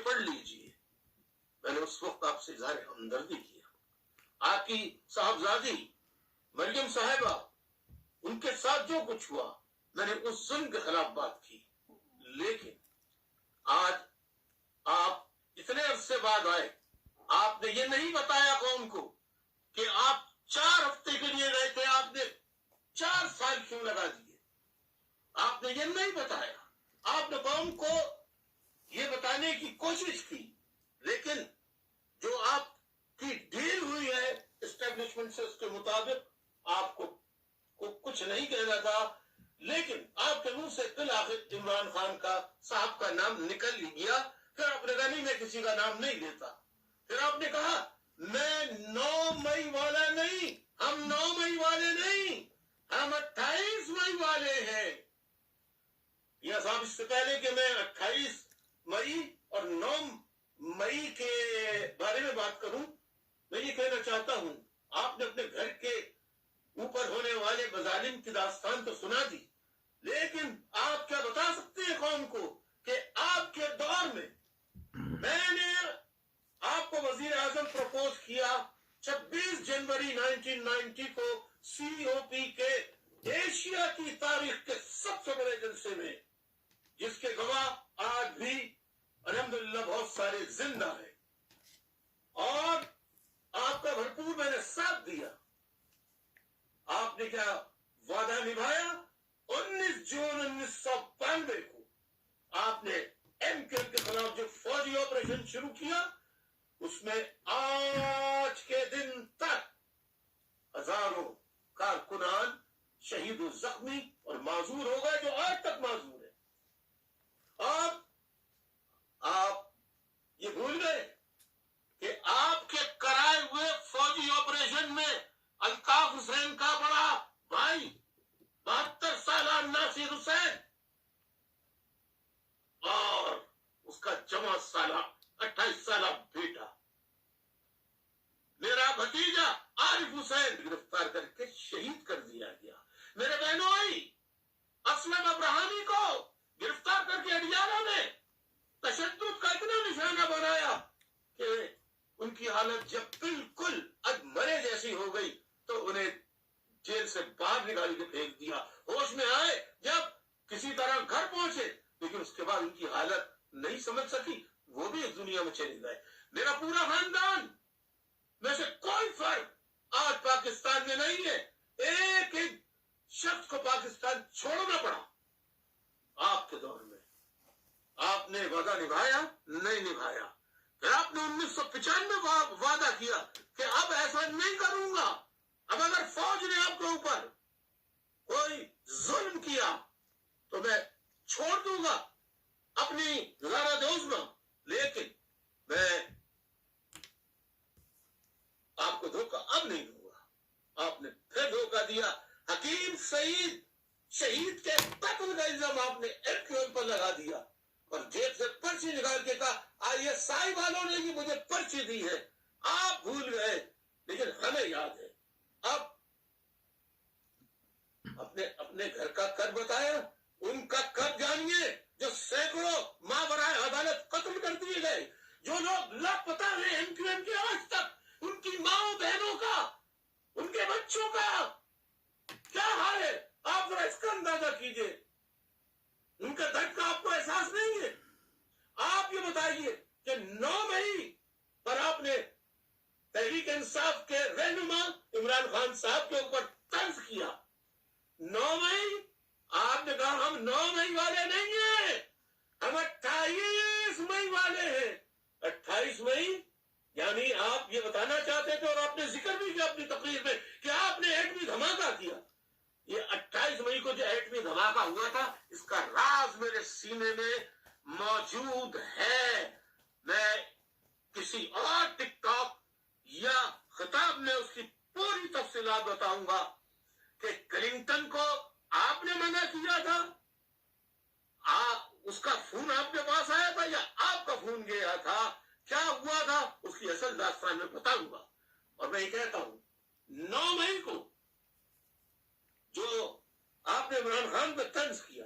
पढ़ लीजिए। मैंने उस वक्त आपसे इज़हार हमदर्दी किया। आपकी साहबजादी मरियम साहिबा, उनके साथ जो कुछ हुआ, मैंने उस जुल्म के खिलाफ बात की। लेकिन आज आप इतने अरसे बाद आए, आपने ये नहीं बताया कौम को कि आप 4 हफ्ते के लिए गए थे, आपने 4 साल क्यों लगा दिए। आपने ये नहीं बताया। आपने कौम को ये बताने की कोशिश की, लेकिन जो आपकी डील हुई है एस्टेब्लिशमेंट से, उसके मुताबिक आपको कुछ नहीं कहना था। लेकिन आपके मुंह से फिर आखिर इमरान खान का साहब का नाम निकल ही गया। फिर आपने कहा नहीं, मैं किसी का नाम नहीं लेता। फिर आपने कहा मैं 9 मई वाला नहीं, हम 9 मई वाले नहीं, हम 28 मई वाले हैं। यह साहब, इससे पहले कि मैं 28 मई और 9 मई के बारे में बात करूं, मैं ये कहना चाहता हूं, आपने अपने घर के ऊपर होने वाले मजालिम की दास्तान तो सुना दी, लेकिन आप क्या बता सकते हैं कौम को कि आपके दौर में मैंने आपको वजीर आजम प्रपोज किया 26 जनवरी 1990 को COP के एशिया की तारीख के सबसे बड़े जलसे में, जिसके गवाह आज भी अल्हम्दुलिल्लाह बहुत सारे जिंदा है, और आपका भरपूर मैंने साथ दिया। आपने क्या वादा निभाया? 19 जून 1992 को आपने MQ के खिलाफ जो फौजी ऑपरेशन शुरू किया, उसमें आज के दिन तक हजारों कारकुनान शहीद और जख्मी और माजूर हो गए, जो आज तक माजूर है। आप ये भूल गए कि आपके कराए हुए फौजी ऑपरेशन में अल्ताफ हुसैन का बड़ा भाई 72 साल नासिर हुसैन और उसका जमा साला 28 साल बेटा मेरा भतीजा आरिफ हुसैन गिरफ्तार करके शहीद कर दिया गया। मेरे बहनोई असलम अब्राहमी को गिरफ्तार करके हरियाणा में तशद्दुद का इतना निशाना बनाया कि उनकी हालत जब बिल्कुल अधमरे जैसी हो गई तो उन्हें जेल से बाहर निकाल के फेंक दिया। होश में आए जब किसी तरह घर पहुंचे, लेकिन उसके बाद उनकी हालत नहीं समझ सकी, वो भी इस दुनिया में चले गए। मेरा पूरा खानदान में से कोई फर्क आज पाकिस्तान में नहीं है। एक एक शख्स को पाकिस्तान छोड़ना पड़ा। आपके दौर में आपने वादा निभाया? नहीं निभाया। फिर आपने 1995 में वादा किया कि अब ऐसा नहीं करूंगा, अब अगर फौज ने आपके ऊपर कोई जुल्म किया तो मैं छोड़ दूंगा अपनी गुजारा दोस्मा। लेकिन मैं आपको धोखा अब नहीं दूंगा। आपने फिर धोखा दिया। हकीम सईद शहीद के कत्ल का इल्जाम आपने MQM पर लगा दिया और जेब से पर्ची निकाल के कहा ISI वालों ने ही मुझे पर्ची दी है। आप भूल गए, लेकिन हमें याद है। अब अपने घर का कर बताया, उनका कर जानिए जो सैकड़ों मावराए अदालत कत्ल कर दिए गए, जो लोग लापता हैं MQM के आज तक, उनकी माओ बहनों का, उनके बच्चों का क्या हाल है, आप जरा इसका अंदाजा कीजिए। उनका दर्द का आपको एहसास नहीं है? आप ये बताइए कि 9 मई पर आपने तहरीक इंसाफ के रहनुमा इमरान खान साहब के ऊपर तंज किया। 9 मई आपने कहा हम 9 मई वाले नहीं हैं, हम 28 मई वाले हैं। 28 मई यानी आप ये बताना चाहते थे, और आपने जिक्र भी किया अपनी तकरीर में कि आपने एटमी धमाका किया। ये 28 मई को जो एटमी धमाका हुआ था, इसका राज मेरे सीने में मौजूद है। मैं किसी और टिकटॉक या खिताब में उसकी पूरी तफसीलात बताऊंगा कि क्लिंटन को आपने मना किया था, उसका फोन आपके पास आया था या आपका फोन गया था, क्या हुआ था, उसकी असल दास्तान में बताऊंगा। और मैं ये कहता हूं 9 मई को जो आपने इमरान खान पर तंज किया,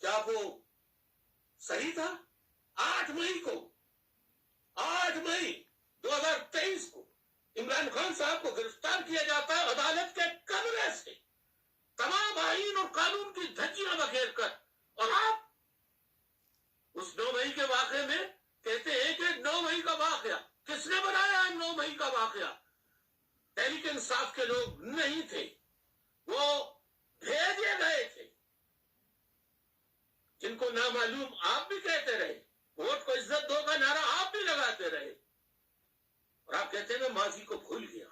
क्या वो सही था? 8 मई को 8 मई 2023 को इमरान खान साहब को गिरफ्तार किया जाता है अदालत के कमरे से, तमाम आईन और कानून की धज्जियां बखेर कर, और आप उस 9 मई के वाकये में कहते हैं कि 9 मई का वाकया किसने बनाया है? 9 मई का वाकया तहरीक इंसाफ के लोग नहीं थे, वो भेजे गए थे, जिनको ना मालूम आप भी कहते रहे, वोट को इज्जत दो का नारा आप भी लगाते रहे, और आप कहते हैं मैं माजी को भूल गया।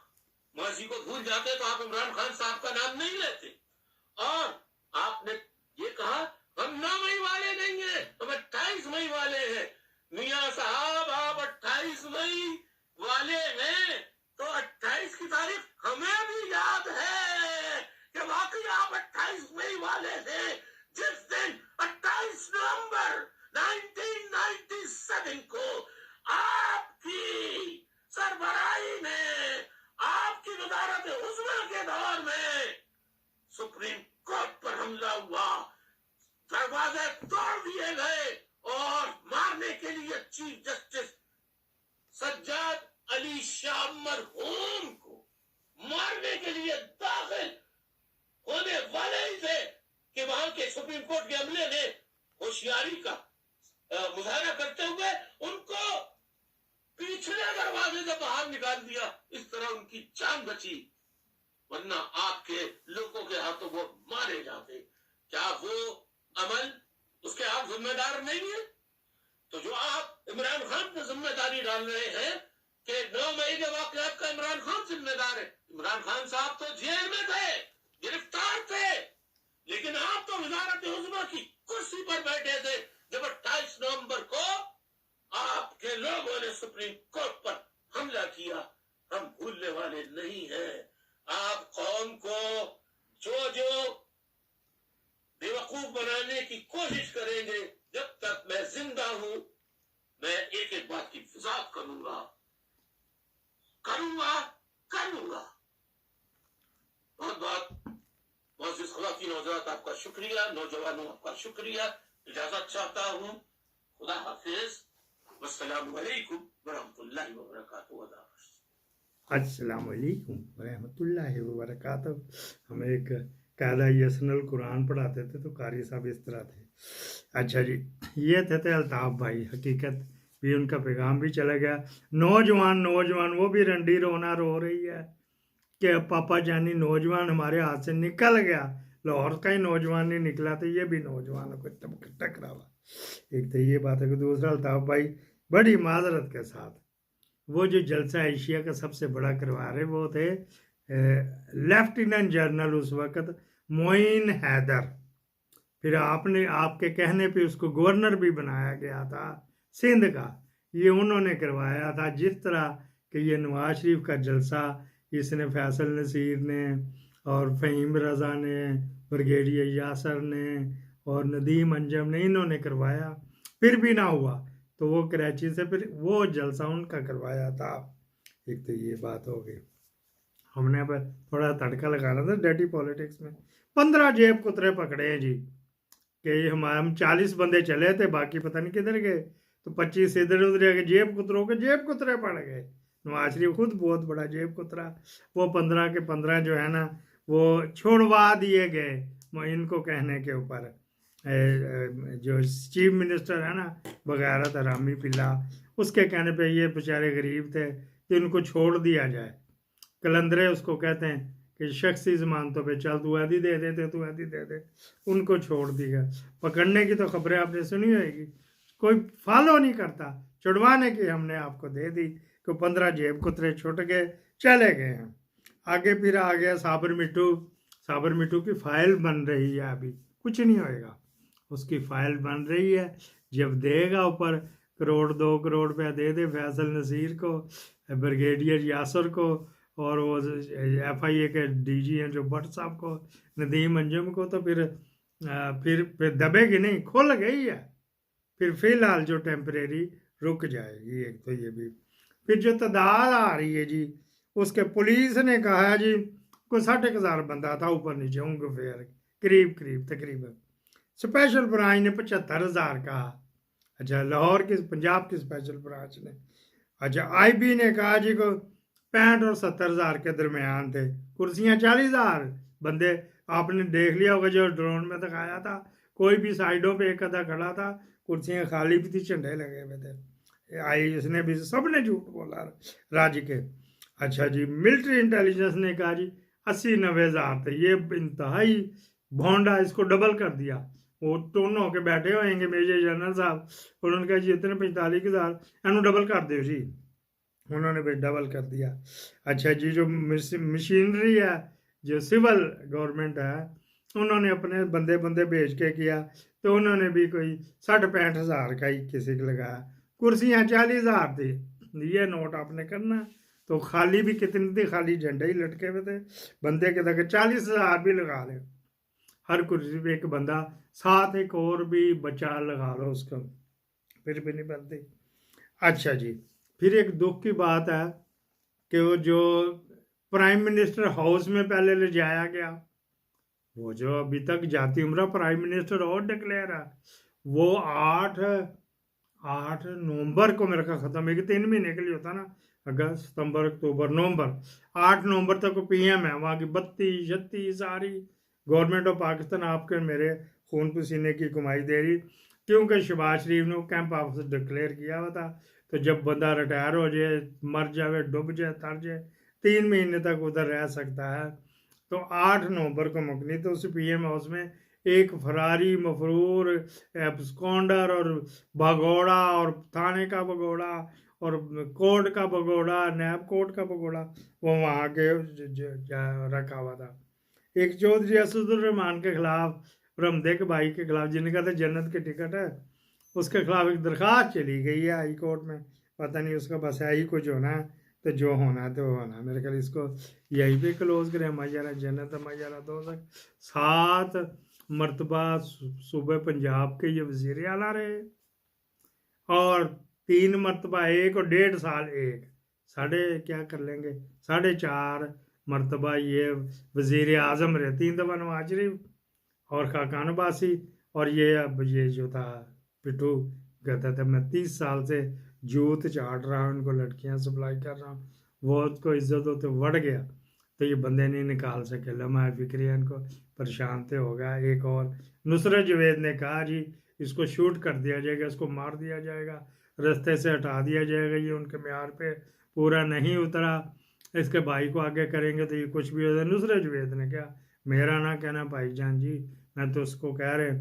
माजी को भूल जाते तो आप इमरान खान साहब का नाम नहीं लेते। और आपने ये कहा हम 9 मई वाले नहीं है, हम 28 मई वाले हैं। मियां साहब आप 28 मई वाले हैं तो 28 की तारीख हमें भी याद है कि वाकई आप 28 मई वाले थे, जिस दिन 28 नवंबर 1997 को आपकी सरबराही में, आपकी वजारत उज़्मा के दौर में सुप्रीम कोर्ट पर हमला हुआ, दरवाजे तोड़ दिए गए और मारने के लिए चीफ जस्टिस सज्जाद अली शाह मरहूम को मारने के लिए दाखिल होने वाले ही थे कि वहां के सुप्रीम कोर्ट के अमले ने होशियारी का मुजाहरा करते हुए उनको पिछले दरवाजे से बाहर निकाल दिया। इस तरह उनकी जान बची, वरना आपके लोगों के हाथों वो मारे जाते। क्या वो अमल उसके आप जिम्मेदार नहीं है? तो जो आप इमरान खान पर जिम्मेदारी डाल रहे हैं कि 9 मई के वाकयात का इमरान खान जिम्मेदार है, इमरान खान साहब तो जेल में थे, गिरफ्तार थे, लेकिन आप तो वजारत उज़्मा की कुर्सी पर बैठे थे जब 28 नवंबर को आपके लोगों ने सुप्रीम कोर्ट पर हमला किया। हम भूलने वाले नहीं हैं। आप कौम को जो बेवकूफ बनाने की कोशिश करेंगे, जब तक मैं जिंदा हूं मैं एक एक बात की वजाहत करूंगा। बहुत बहुत मुअज़्ज़िज़ ख़वातीन और हज़रात, आपका शुक्रिया। नौजवानों आपका शुक्रिया। इजाजत चाहता हूं। खुदा हाफिज। वस्सलामु अलैकुम वरहमतुल्लाहि वबरकातुहू। अस्सलाम वालेकुम रहमतुल्लाहि व बरकातहू। हम एक कायदा यसनल कुरान पढ़ाते थे तो कारी साहब इस तरह थे। अच्छा जी, ये थे अल्ताफ़ भाई। हकीकत भी उनका पैगाम भी चला गया। नौजवान वो भी रंडी रोना रो रही है कि पापा जानी नौजवान हमारे हाथ से निकल गया। लाहौर का ही नौजवान नहीं निकला तो ये भी नौजवानों को टकरावा। एक तो ये बात है कि दूसरा अल्ताफ़ भाई बड़ी माजरत के साथ वो जो जलसा एशिया का सबसे बड़ा करवा रहे वो थे लेफ्टिनेंट जनरल उस वक़्त मोइन हैदर। फिर आपके कहने पे उसको गवर्नर भी बनाया गया था सिंध का। ये उन्होंने करवाया था। जिस तरह कि ये नवाज शरीफ का जलसा इसने फैसल नसीर ने और फ़हीम रज़ा ने, ब्रिगेडियर यासर ने और नदीम अंजम ने इन्होंने करवाया, फिर भी ना हुआ तो वो कराची से फिर वो जलसा उनका करवाया था। एक तो ये बात हो गई। हमने पर थोड़ा तड़का लगाना था डर्टी पॉलिटिक्स में। 15 जेब कुतरे पकड़े हैं जी कि हम 40 बंदे चले थे, बाकी पता नहीं किधर गए, तो 25 इधर उधर गए। जेब कुतरे पड़ गए। नवाज शरीफ खुद बहुत बड़ा जेब कुतरा। वो 15 के 15 जो है ना वो छोड़वा दिए गए इनको कहने के ऊपर। जो चीफ मिनिस्टर है ना बगैरत रामी पिल्ला, उसके कहने पे ये बेचारे गरीब थे तो इनको छोड़ दिया जाए। कलंदरे उसको कहते हैं कि शख्सी ज़मानतों पे चल तू आदि दे दे, उनको छोड़ दिया। पकड़ने की तो खबरें आपने सुनी होगी, कोई फॉलो नहीं करता। छुड़वाने की हमने आपको दे दी कि 15 जेब कुतरे छुट गए, चले गए हैं। आगे फिर आ गया साबर मिट्टू की फाइल बन रही है, अभी कुछ नहीं होएगा, उसकी फाइल बन रही है। जब देगा ऊपर 1-2 करोड़ रुपया दे दे फैसल नसीर को, ब्रिगेडियर यासर को और वो FIA के DG हैं जो भट्ट साहब को, नदीम अंजम को, तो फिर दबेगी नहीं, खुल गई है। फिर फिलहाल जो टेम्परेरी रुक जाएगी। एक तो ये भी फिर जो तादाद आ रही है जी, उसके पुलिस ने कहा है जी कोई 60,000 बंदा था ऊपर नीचे उनके फेयर करीब तकरीबन। स्पेशल ब्रांच ने 75,000 कहा। अच्छा, लाहौर की पंजाब की स्पेशल ब्रांच ने अच्छा, आईबी ने कहा जी को 65 और 70,000 के दरमियान थे, कुर्सियां 40,000। बंदे आपने देख लिया होगा जो ड्रोन में दिखाया था, कोई भी साइडों पे एक आधा खड़ा था, कुर्सियां खाली भी थी, झंडे लगे हुए थे। आई इसने भी सबने झूठ बोला राज्य के। अच्छा जी, मिलिट्री इंटेलिजेंस ने कहा जी 80-90,000 थे। ये इंतहाई भोंडा, इसको डबल कर दिया। वो दोनों होके बैठे होएंगे मेजर जनरल साहब, उन्होंने कहा जी इतने 45,000 इन्हों डबल कर दो जी, उन्होंने भी डबल कर दिया। अच्छा जी, जो मशीनरी है, जो सिविल गवर्नमेंट है, उन्होंने अपने बंदे बंदे भेज के किया, तो उन्होंने भी कोई 60-65,000 का ही किसी को लगाया। कुर्सियाँ 40,000 थी। ये नोट आपने करना, तो खाली भी कितनी थी, खाली झंडे ही लटके हुए थे। बंदे के तक 40,000 भी लगा ले, हर कुर्सी पे एक बंदा, साथ एक और भी बचा लगा लो उसको, फिर भी नहीं बनती। अच्छा जी, फिर एक दुख की बात है कि वो जो प्राइम मिनिस्टर हाउस में पहले ले जाया गया, वो जो अभी तक जाती उम्र प्राइम मिनिस्टर और डिक्लेयर है, वो 8 नवंबर को मेरे का ख़त्म है कि 3 महीने के लिए होता ना, अगस्त सितंबर अक्टूबर नवंबर, 8 नवंबर तक पीएम है। वहाँ की बत्ती शत्ती सारी गवर्नमेंट ऑफ पाकिस्तान आपके मेरे खून पसीने की कमाई दे रही, क्योंकि शहबाज शरीफ ने कैंप ऑफिस डिक्लेयर किया हुआ था। तो जब बंदा रिटायर हो जाए, मर जाए, डूब जाए, तर जाए, 3 महीने तक उधर रह सकता है। तो 8 नवंबर को मुकनी, तो उस पीएम हाउस में एक फरारी मफरूर एब्सकॉन्डर और भगोड़ा और थाने का भगोड़ा और कोर्ट का भगोड़ा, नैब कोर्ट का भगोड़ा, वो वहाँ के रखा हुआ था। एक चौधरी असदुर्रहमान के खिलाफ, रमदे के भाई के खिलाफ, जिनका तो जन्नत की टिकट है, उसके खिलाफ एक दरख्वास्त चली गई है हाई कोर्ट में। पता नहीं उसका बस है ही कुछ होना है, तो जो होना है तो होना। मेरे ख्याल इसको यहीं पे क्लोज करें। हमारा जन्नत हमारा दो 7 मरतबा सूबे पंजाब के ये वजीर आला रहे, और 3 मरतबा, 1 और 1.5 साल, एक साढ़े क्या कर लेंगे, 4.5 मरतबा ये वजीर आज़म रहे। 3 दफ़ा नवाज शरीफ और खाकान अब्बासी, और ये अब ये जो था पिट्ठू कहता था मैं 30 साल से जूत चाट रहा हूँ, उनको लड़कियाँ सप्लाई कर रहा हूँ, वो उसको इज्जत होते बढ़ गया, तो ये बंदे नहीं निकाल सके। लम्हा फिक्रिया इनको परेशान थे हो गया। एक और नुसरत जवेद ने कहा जी इसको शूट कर दिया जाएगा, इसको मार दिया जाएगा, रास्ते से हटा दिया जाएगा, ये उनके म्यार पे पूरा नहीं उतरा, इसके भाई को आगे करेंगे तो ये कुछ भी हो जाए। नुसरत जवेद ने कहा मेरा ना कहना भाईजान जी, मैं तो उसको कह रहे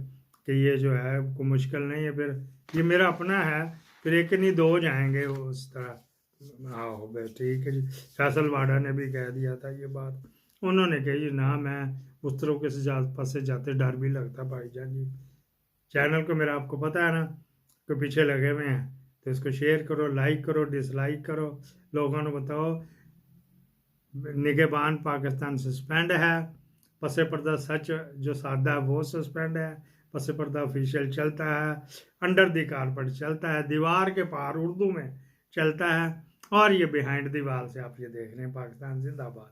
कि ये जो है कोई मुश्किल नहीं है, फिर ये मेरा अपना है, फिर एक नहीं 2 जाएंगे उस तरह। आओ भाई ठीक है जी। फैसल वाडा ने भी कह दिया था ये बात, उन्होंने कही जी ना, मैं उस तरह के पास से जाते डर भी लगता भाईजान जी। चैनल को मेरा आपको पता है ना कि पीछे लगे हुए हैं, तो इसको शेयर करो, लाइक करो, डिसलाइक करो, लोगों को बताओ निगहबान पाकिस्तान सस्पेंड है, पसे पर्दा सच जो सादा है वो सस्पेंड है, पसे पर्दा ऑफिशियल चलता है, अंडर द कारपेट चलता है, दीवार के पार उर्दू में चलता है, और ये बिहाइंड दीवार से आप ये देख रहे हैं पाकिस्तान जिंदाबाद।